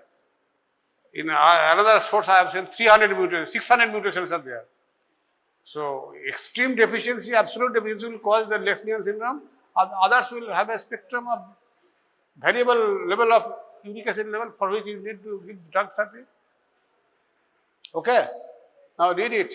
In another source I have seen 300 mutations, 600 mutations are there. So extreme deficiency, absolute deficiency will cause the Lesch-Nyhan syndrome. Others will have a spectrum of variable level of uric acid level for which you need to give drug therapy. Okay, now read it.